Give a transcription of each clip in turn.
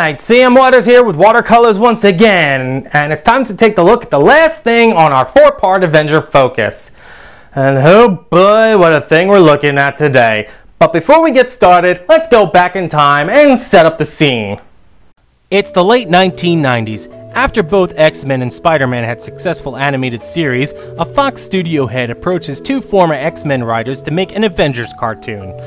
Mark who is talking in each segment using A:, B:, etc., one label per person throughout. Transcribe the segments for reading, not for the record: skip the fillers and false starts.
A: Alright, CM Waters here with Watercolors once again, and it's time to take a look at the last thing on our four-part Avenger focus. And oh boy, what a thing we're looking at today. But before we get started, let's go back in time and set up the scene. It's the late 1990s. After both X-Men and Spider-Man had successful animated series, a Fox studio head approaches two former X-Men writers to make an Avengers cartoon.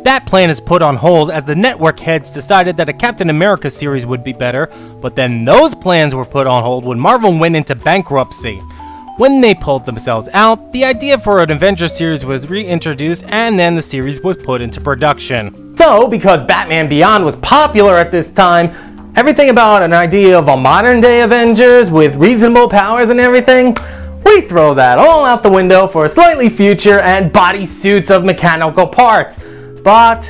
A: That plan is put on hold as the network heads decided that a Captain America series would be better, but then those plans were put on hold when Marvel went into bankruptcy. When they pulled themselves out, the idea for an Avengers series was reintroduced and then the series was put into production. So, because Batman Beyond was popular at this time, everything about an idea of a modern day Avengers with reasonable powers and everything, we throw that all out the window for a slightly future and bodysuits of mechanical parts. But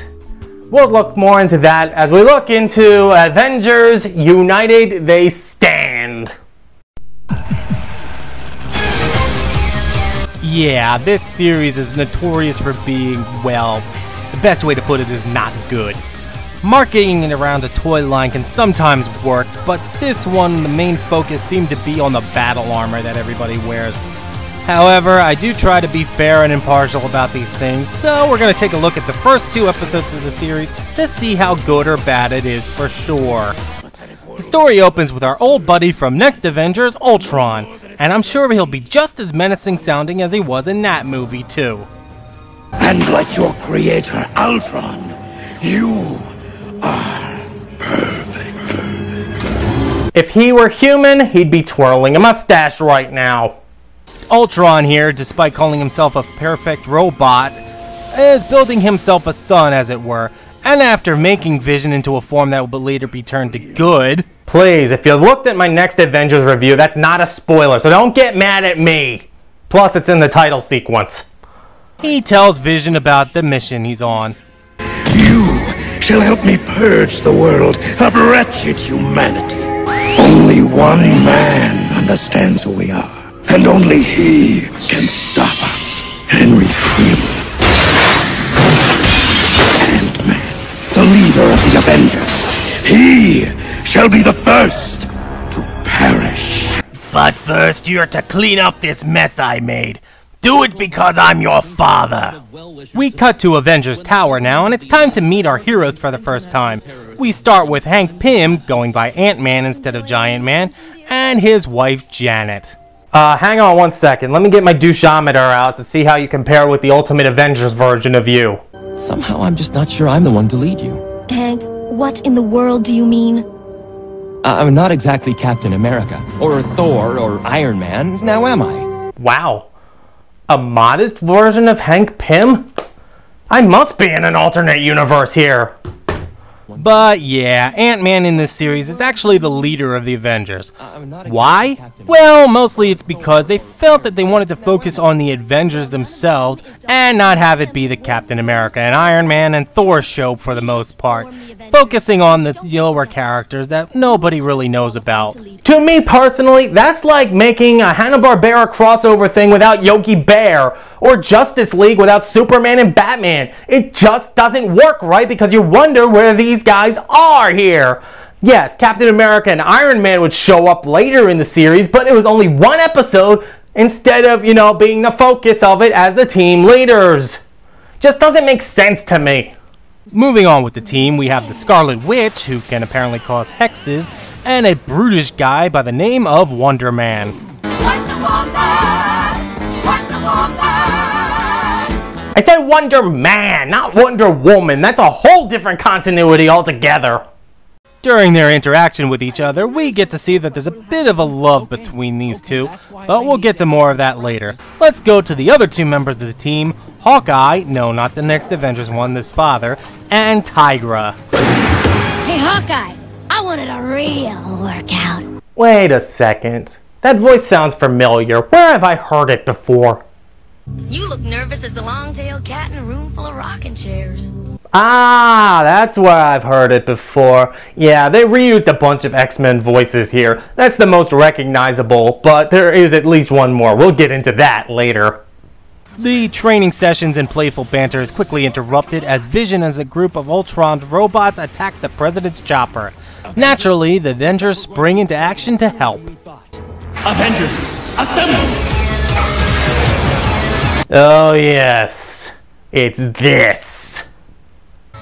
A: we'll look more into that as we look into Avengers United They Stand. Yeah, this series is notorious for being, well, the best way to put it is not good. Marketing it around a toy line can sometimes work, but this one, the main focus seemed to be on the battle armor that everybody wears. However, I do try to be fair and impartial about these things, so we're going to take a look at the first two episodes of the series to see how good or bad it is for sure. The story opens with our old buddy from Next Avengers, Ultron, and I'm sure he'll be just as menacing sounding as he was in that movie too.
B: And like your creator, Ultron, you are perfect.
A: If he were human, he'd be twirling a mustache right now. Ultron here, despite calling himself a perfect robot, is building himself a son, as it were, and after making Vision into a form that will later be turned to good... Please, if you looked at my Next Avengers review, that's not a spoiler, so don't get mad at me. Plus, it's in the title sequence. He tells Vision about the mission he's on.
B: You shall help me purge the world of wretched humanity. Only one man understands who we are. And only he can stop us. Henry Cavill. Ant-Man, the leader of the Avengers. He shall be the first to perish.
A: But first you're to clean up this mess I made. Do it because I'm your father. We cut to Avengers Tower now, and it's time to meet our heroes for the first time. We start with Hank Pym, going by Ant-Man instead of Giant Man, and his wife Janet. Hang on one second. Let me get my douchometer out to see how you compare with the Ultimate Avengers version of you.
C: Somehow I'm just not sure I'm the one to lead you.
D: Hank, what in the world do you mean?
C: I'm not exactly Captain America, or Thor, or Iron Man, now am I?
A: Wow. A modest version of Hank Pym? I must be in an alternate universe here. But yeah, Ant-Man in this series is actually the leader of the Avengers. Why? Well, mostly it's because they felt that they wanted to focus on the Avengers themselves and not have it be the Captain America and Iron Man and Thor show for the most part, focusing on the lower characters that nobody really knows about. To me personally, that's like making a Hanna-Barbera crossover thing without Yogi Bear, or Justice League without Superman and Batman. It just doesn't work, right? Because you wonder where these guys are here. Yes, Captain America and Iron Man would show up later in the series, but it was only one episode instead of, being the focus of it as the team leaders. Just doesn't make sense to me. Moving on with the team, we have the Scarlet Witch, who can apparently cause hexes, and a brutish guy by the name of Wonder Man. I said Wonder Man, not Wonder Woman. That's a whole different continuity altogether. During their interaction with each other, we get to see that there's a bit of a love between these two, but we'll get to more of that later. Let's go to the other two members of the team, Hawkeye, no, not the Next Avengers one, this father, and Tigra.
D: Hey Hawkeye, I wanted a real workout.
A: Wait a second. That voice sounds familiar. Where have I heard it before?
E: You look nervous as a long-tailed cat in a room full of rocking chairs.
A: Ah, that's where I've heard it before. Yeah, they reused a bunch of X-Men voices here. That's the most recognizable, but there is at least one more. We'll get into that later. The training sessions and playful banter is quickly interrupted as Vision and a group of Ultron robots attack the President's chopper. Naturally, the Avengers spring into action to help.
F: Avengers, assemble!
A: Oh yes, it's this.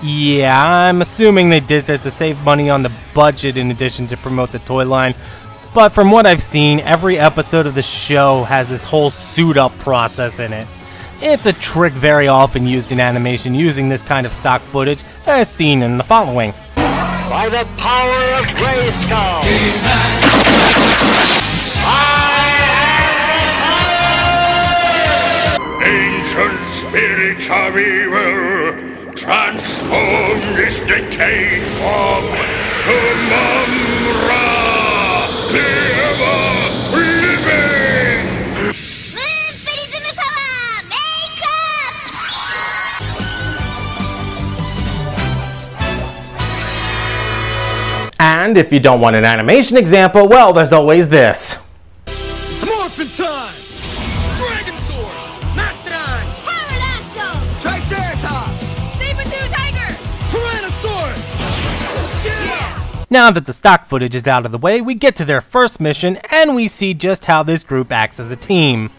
A: Yeah, I'm assuming they did this to save money on the budget in addition to promote the toy line. But from what I've seen, every episode of the show has this whole suit-up process in it. It's a trick very often used in animation using this kind of stock footage, as seen in the following.
G: By the power of Grayskull!
B: Ancient spirits of evil, transform this decayed form to Mumra, the ever-living!
D: Live, Bitty Zimmerfella! Makeup!
A: And if you don't want an animation example, well, there's always this.
F: Morphin' time! Dragon Sword! Mastodon!
D: Pterodactyl!
F: Triceratops!
D: Saber-tooth tiger!
F: Tyrannosaurus! Yeah!
A: Now that the stock footage is out of the way, we get to their first mission, and we see just how this group acts as a team.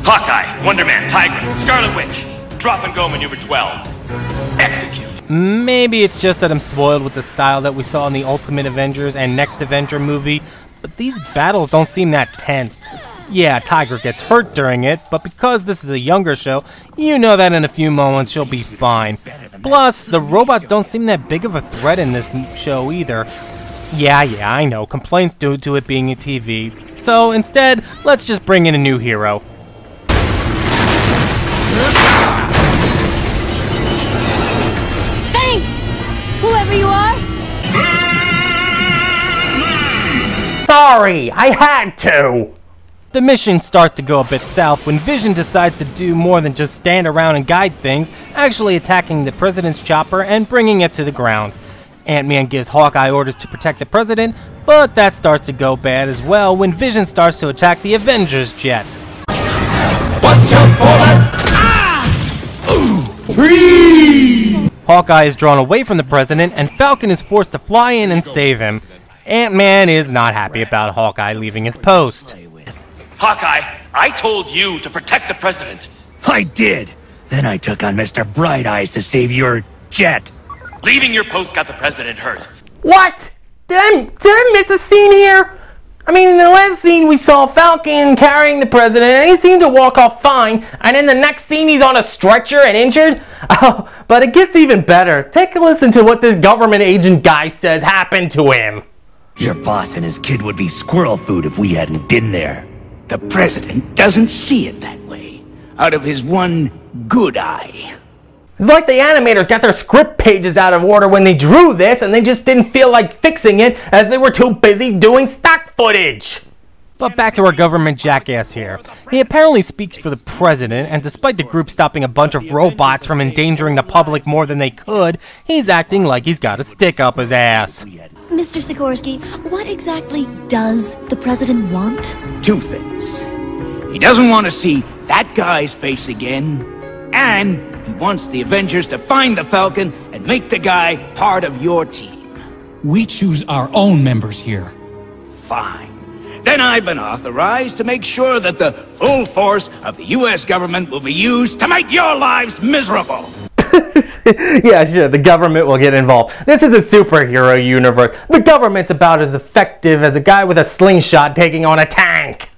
H: Hawkeye, Wonder Man, Tiger, Scarlet Witch. Drop and go maneuver 12. Execute.
A: Maybe it's just that I'm spoiled with the style that we saw in the Ultimate Avengers and Next Avenger movie, but these battles don't seem that tense. Yeah, Tiger gets hurt during it, but because this is a younger show, you know that in a few moments she'll be fine. Plus, the robots don't seem that big of a threat in this show either. Yeah, I know, complaints due to it being a TV. So instead, let's just bring in a new hero.
D: Thanks! Whoever you are!
A: Sorry, I had to! The mission starts to go a bit south when Vision decides to do more than just stand around and guide things, actually attacking the President's chopper and bringing it to the ground. Ant-Man gives Hawkeye orders to protect the President, but that starts to go bad as well when Vision starts to attack the Avengers jet.
F: Watch out for that! Freeze!
A: Hawkeye is drawn away from the President and Falcon is forced to fly in and save him. Ant-Man is not happy about Hawkeye leaving his post.
H: Hawkeye, I told you to protect the President.
F: I did! Then I took on Mr. Bright Eyes to save your jet.
H: Leaving your post got the President hurt.
A: What? Did I miss a scene here? I mean, in the last scene we saw Falcon carrying the President and he seemed to walk off fine, and in the next scene he's on a stretcher and injured? Oh, but it gets even better. Take a listen to what this government agent guy says happened to him.
F: Your boss and his kid would be squirrel food if we hadn't been there. The President doesn't see it that way. Out of his one good eye.
A: It's like the animators got their script pages out of order when they drew this and they just didn't feel like fixing it as they were too busy doing stock footage. But back to our government jackass here. He apparently speaks for the President, and despite the group stopping a bunch of robots from endangering the public more than they could, he's acting like he's got a stick up his ass.
I: Mr. Sikorsky, what exactly does the President want?
F: Two things. He doesn't want to see that guy's face again, and he wants the Avengers to find the Falcon and make the guy part of your team.
J: We choose our own members here.
F: Fine. Then I've been authorized to make sure that the full force of the U.S. government will be used to make your lives miserable.
A: Yeah, sure, the government will get involved. This is a superhero universe. The government's about as effective as a guy with a slingshot taking on a tank.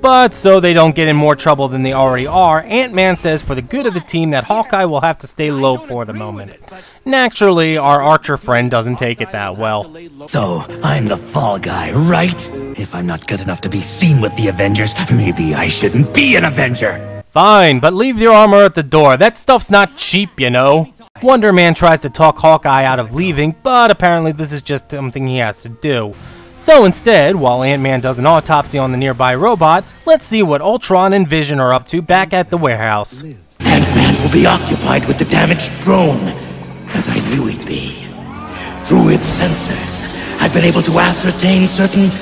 A: But so they don't get in more trouble than they already are, Ant-Man says for the good of the team that Hawkeye will have to stay low for the moment. Naturally, our Archer friend doesn't take it that well.
F: So, I'm the fall guy, right? If I'm not good enough to be seen with the Avengers, maybe I shouldn't be an Avenger.
A: Fine, but leave your armor at the door. That stuff's not cheap, you know. Wonder Man tries to talk Hawkeye out of leaving, but apparently this is just something he has to do. So instead, while Ant-Man does an autopsy on the nearby robot, let's see what Ultron and Vision are up to back at the warehouse.
B: Ant-Man will be occupied with the damaged drone, as I knew he'd be. Through its sensors, I've been able to ascertain certain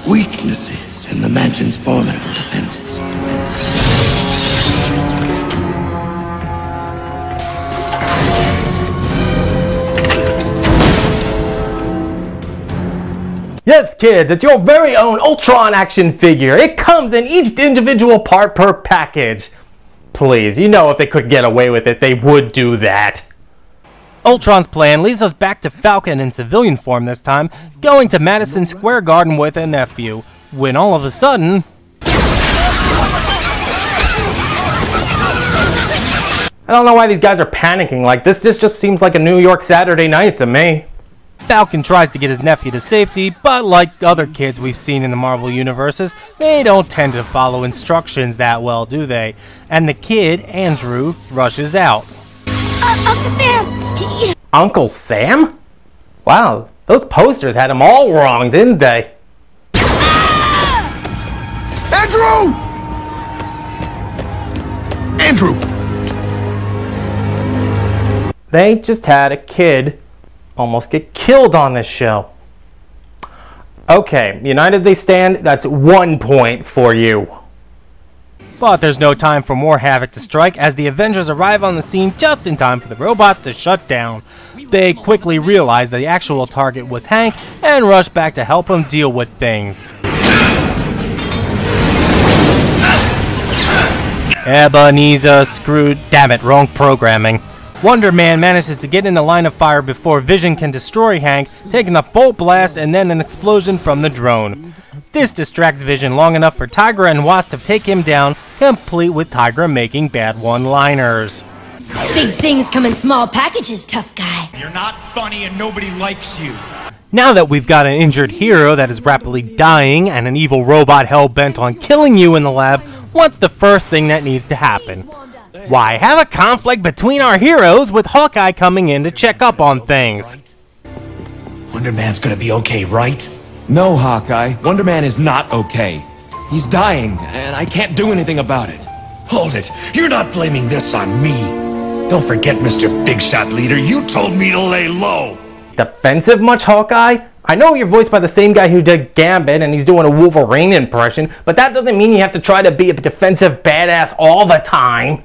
B: weaknesses in the mansion's formidable defenses.
A: Yes, kids, it's your very own Ultron action figure. It comes in each individual part per package. Please, you know if they could get away with it, they would do that. Ultron's plan leads us back to Falcon in civilian form this time, going to Madison Square Garden with a nephew, when all of a sudden... I don't know why these guys are panicking like this. This just seems like a New York Saturday night to me. Falcon tries to get his nephew to safety, but like other kids we've seen in the Marvel universes, they don't tend to follow instructions that well, do they? And the kid, Andrew, rushes out.
D: Uncle Sam!
A: Uncle Sam? Wow, those posters had him all wrong, didn't they?
B: Andrew! Andrew!
A: They just had a kid almost get killed on this show. Okay, united they stand, that's 1 point for you. But there's no time for more havoc to strike as the Avengers arrive on the scene just in time for the robots to shut down. They quickly realize that the actual target was Hank and rush back to help him deal with things. Ebenezer screwed. Damn it, wrong programming. Wonder Man manages to get in the line of fire before Vision can destroy Hank, taking a full blast and then an explosion from the drone. This distracts Vision long enough for Tigra and Wasp to take him down, complete with Tigra making bad one-liners.
D: Big things come in small packages, tough guy.
F: You're not funny and nobody likes you.
A: Now that we've got an injured hero that is rapidly dying and an evil robot hell-bent on killing you in the lab, what's the first thing that needs to happen? Why, have a conflict between our heroes with Hawkeye coming in to check up on things.
B: Wonder Man's gonna be okay, right?
C: No, Hawkeye. Wonder Man is not okay. He's dying, and I can't do anything about it.
B: Hold it. You're not blaming this on me. Don't forget, Mr. Big Shot Leader, you told me to lay low.
A: Defensive much, Hawkeye? I know you're voiced by the same guy who did Gambit and he's doing a Wolverine impression, but that doesn't mean you have to try to be a defensive badass all the time.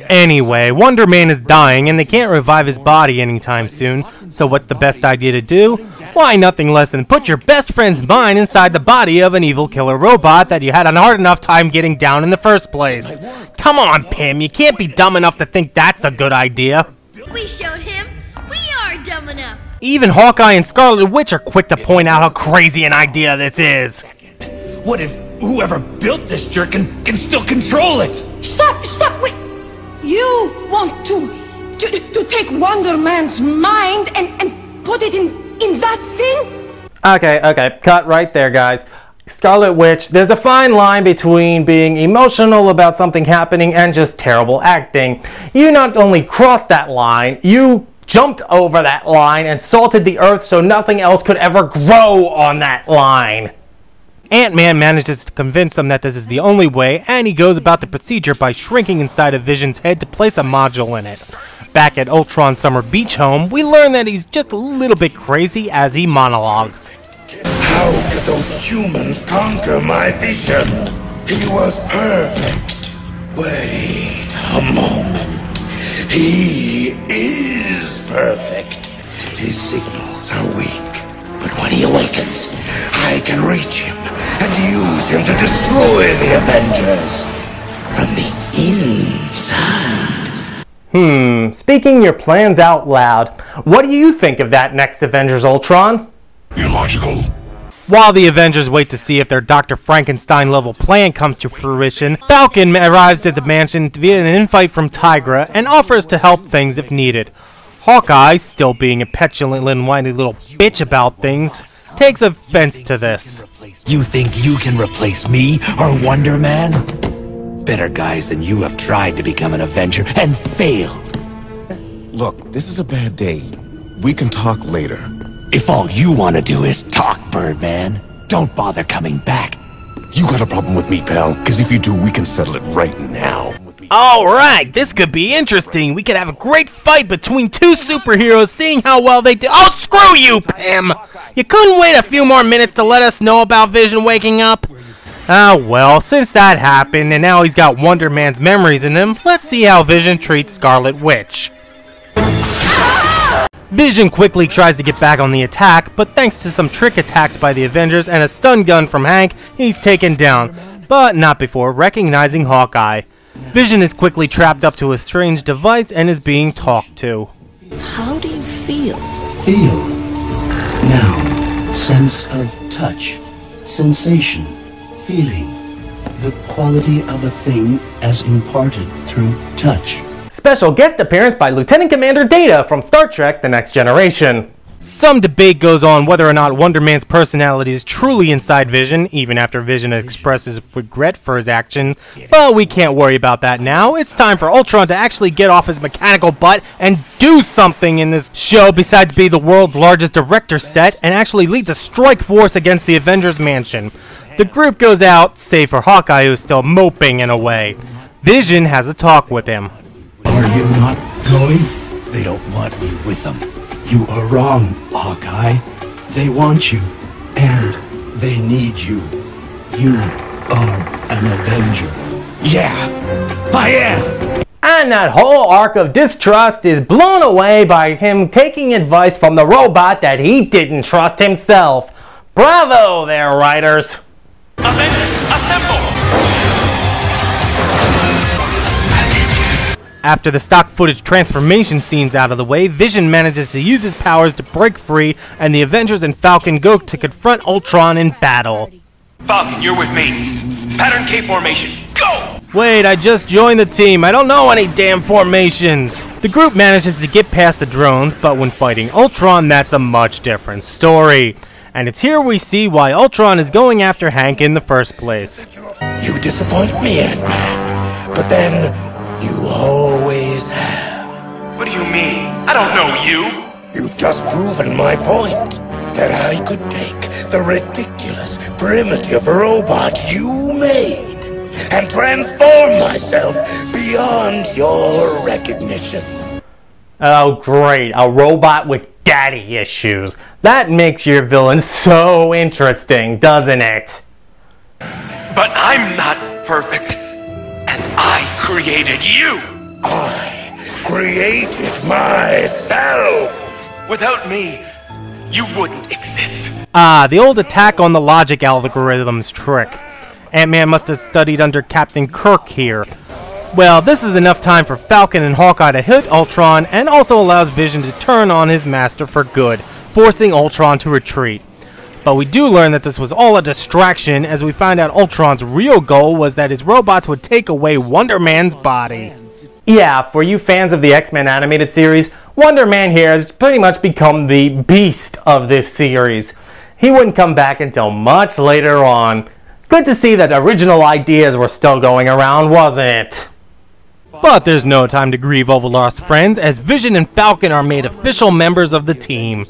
A: Anyway, Wonder Man is dying and they can't revive his body anytime soon, so what's the best idea to do? Why, nothing less than put your best friend's mind inside the body of an evil killer robot that you had a hard enough time getting down in the first place. Come on, Pym, you can't be dumb enough to think that's a good idea.
E: We showed him. We are dumb enough.
A: Even Hawkeye and Scarlet Witch are quick to point out how crazy an idea this is.
B: What if whoever built this jerk can still control it?
K: Stop, wait! You want to take Wonder Man's mind and put it in that thing?
A: Okay, cut right there, guys. Scarlet Witch, there's a fine line between being emotional about something happening and just terrible acting. You not only crossed that line, you jumped over that line and salted the earth so nothing else could ever grow on that line. Ant-Man manages to convince him that this is the only way, and he goes about the procedure by shrinking inside of Vision's head to place a module in it. Back at Ultron's summer beach home, we learn that he's just a little bit crazy as he monologues.
B: How could those humans conquer my vision? He was perfect. Wait a moment. He is perfect. His signals are weak, but when he awakens, I can reach him and use him to destroy the Avengers from the inside.
A: Speaking your plans out loud, what do you think of that next Avengers Ultron?
B: Illogical.
A: While the Avengers wait to see if their Dr. Frankenstein-level plan comes to fruition, Falcon arrives at the mansion via an invite from Tigra and offers to help things if needed. Hawkeye, still being a petulant and whiny little bitch about things, takes offense to this.
B: You think you can replace me or Wonder Man? Better guys than you have tried to become an Avenger and failed.
L: Look, this is a bad day. We can talk later.
B: If all you want to do is talk, Birdman, don't bother coming back.
L: You got a problem with me, pal? Because if you do, we can settle it right now.
A: Alright, this could be interesting. We could have a great fight between two superheroes, seeing how well they do. Oh, screw you, Pym! You couldn't wait a few more minutes to let us know about Vision waking up? Ah, well, since that happened, and now he's got Wonder Man's memories in him, let's see how Vision treats Scarlet Witch. Vision quickly tries to get back on the attack, but thanks to some trick attacks by the Avengers and a stun gun from Hank, he's taken down, but not before recognizing Hawkeye. Vision is quickly trapped up to a strange device and is being talked to.
I: How do you feel?
M: Feel. Now, sense of touch, sensation, feeling. The quality of a thing as imparted through touch.
A: Special guest appearance by Lieutenant Commander Data from Star Trek: The Next Generation. Some debate goes on whether or not Wonder Man's personality is truly inside Vision, even after Vision expresses regret for his action, but we can't worry about that now. It's time for Ultron to actually get off his mechanical butt and do something in this show besides be the world's largest director set and actually leads a strike force against the Avengers Mansion. The group goes out, save for Hawkeye, who's still moping in a way. Vision has a talk with him.
M: Are you not going? They don't want me with them. You are wrong, Hawkeye. They want you, and they need you. You are an Avenger.
F: Yeah, I am.
A: And that whole arc of distrust is blown away by him taking advice from the robot that he didn't trust himself. Bravo there, writers!
H: Avengers, assemble!
A: After the stock footage transformation scene's out of the way, Vision manages to use his powers to break free, and the Avengers and Falcon go to confront Ultron in battle.
H: Falcon, you're with me. Pattern K formation, go!
A: Wait, I just joined the team. I don't know any damn formations. The group manages to get past the drones, but when fighting Ultron, that's a much different story. And it's here we see why Ultron is going after Hank in the first place.
B: You disappoint me, Ant-Man, but then you always have.
H: What do you mean? I don't know you.
B: You've just proven my point, that I could take the ridiculous, primitive robot you made and transform myself beyond your recognition.
A: Oh great, a robot with daddy issues. That makes your villain so interesting, doesn't it?
H: But I'm not perfect. And I created you!
B: I created myself!
H: Without me, you wouldn't exist.
A: Ah, the old attack on the logic algorithms trick. Ant-Man must have studied under Captain Kirk here. Well, this is enough time for Falcon and Hawkeye to hit Ultron, and also allows Vision to turn on his master for good, forcing Ultron to retreat. But we do learn that this was all a distraction, as we find out Ultron's real goal was that his robots would take away Wonder Man's body. Yeah, for you fans of the X-Men animated series, Wonder Man here has pretty much become the beast of this series. He wouldn't come back until much later on. Good to see that original ideas were still going around, wasn't it? But there's no time to grieve over lost friends, as Vision and Falcon are made official members of the team.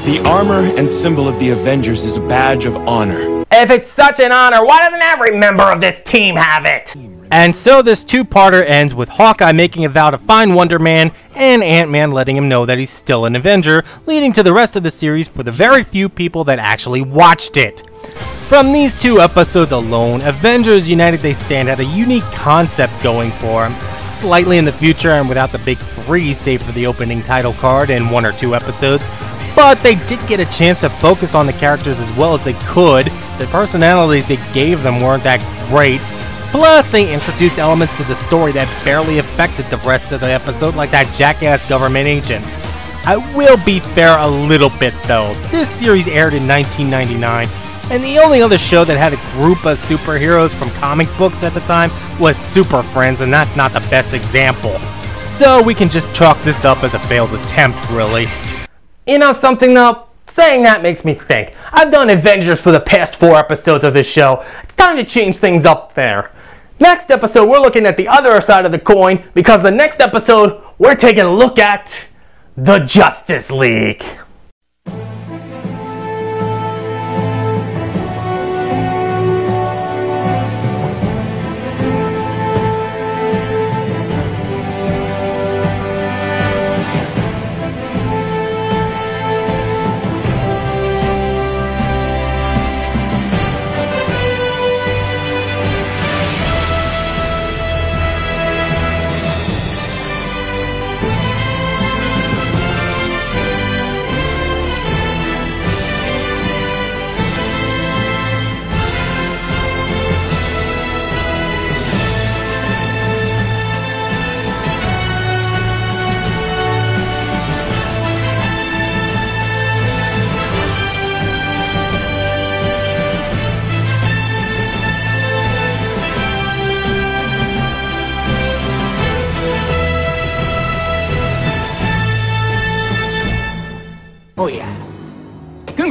C: The armor and symbol of the Avengers is a badge of honor.
A: If it's such an honor, why doesn't every member of this team have it? And so this two-parter ends with Hawkeye making a vow to find Wonder Man, and Ant-Man letting him know that he's still an Avenger, leading to the rest of the series for the very few people that actually watched it. From these two episodes alone, Avengers United They Stand had a unique concept going for them. Slightly in the future and without the big three save for the opening title card and 1 or 2 episodes, but they did get a chance to focus on the characters as well as they could. The personalities they gave them weren't that great, plus they introduced elements to the story that barely affected the rest of the episode, like that jackass government agent. I will be fair a little bit though. This series aired in 1999, and the only other show that had a group of superheroes from comic books at the time was Super Friends, and that's not the best example. So we can just chalk this up as a failed attempt, really. You know something though? Saying that makes me think. I've done Avengers for the past 4 episodes of this show. It's time to change things up there. Next episode, we're looking at the other side of the coin, because the next episode, we're taking a look at the Justice League.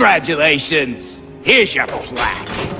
F: Congratulations! Here's your plaque.